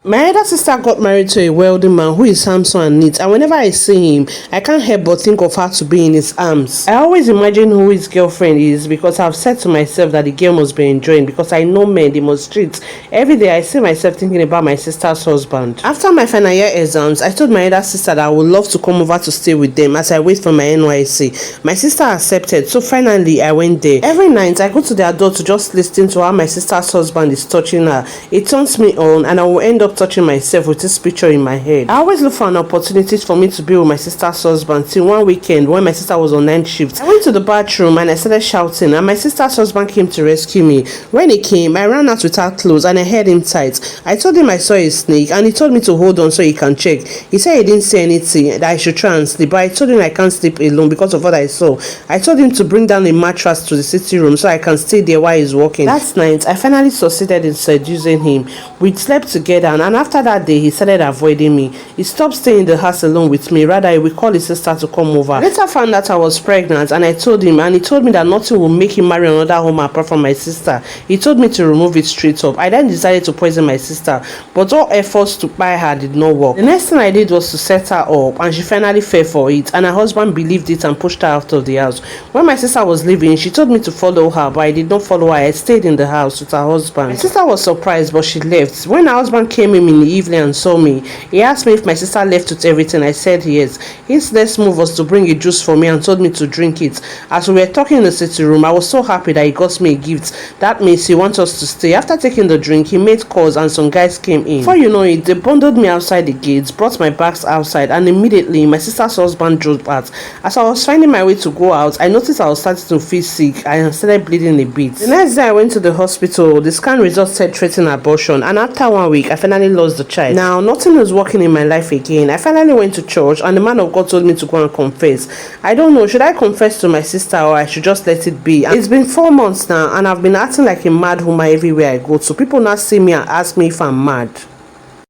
My elder sister got married to a wealthy man who is handsome and neat, and whenever I see him, I can't help but think of her to be in his arms. I always imagine who his girlfriend is because I've said to myself that the girl must be enjoying, because I know men, they must treat. Every day I see myself thinking about my sister's husband. After my final year exams, I told my elder sister that I would love to come over to stay with them as I wait for my NYSC. My sister accepted, so finally I went there. Every night I go to their door to just listen to how my sister's husband is touching her. It turns me on, and I will end up touching myself with this picture in my head. I always look for an opportunity for me to be with my sister's husband till one weekend when my sister was on night shift. I went to the bathroom and I started shouting, and my sister's husband came to rescue me. When he came, I ran out without clothes and I held him tight. I told him I saw a snake and he told me to hold on so he can check. He said he didn't see anything, that I should try and sleep, but I told him I can't sleep alone because of what I saw. I told him to bring down a mattress to the sitting room so I can stay there while he's walking. That night, I finally succeeded in seducing him. We slept together, and after that day, he started avoiding me. He stopped staying in the house alone with me. Rather, he would call his sister to come over. I later found out I was pregnant, and I told him, and he told me that nothing will make him marry another woman apart from my sister. He told me to remove it straight up. I then decided to poison my sister, but all efforts to buy her did not work. The next thing I did was to set her up, and she finally fell for it, and her husband believed it and pushed her out of the house. When my sister was leaving, she told me to follow her, but I did not follow her. I stayed in the house with her husband. My sister was surprised, but she left. When her husband came in the evening and saw me, he asked me if my sister left with everything. I said yes. His next move was to bring a juice for me and told me to drink it. As we were talking in the sitting room, I was so happy that he got me a gift. That means he wants us to stay. After taking the drink, he made calls and some guys came in. Before you know it, they bundled me outside the gates, brought my bags outside, and immediately my sister's husband drove out. As I was finding my way to go out, I noticed I was starting to feel sick and started bleeding a bit. The next day I went to the hospital. The scan results said threatening abortion, and after 1 week I finally lost the child. Now nothing was working in my life again. I finally went to church and the man of God told me to go and confess. I don't know, should I confess to my sister or I should just let it be? It's been 4 months now and I've been acting like a mad woman everywhere I go to. People now see me and ask me if I'm mad.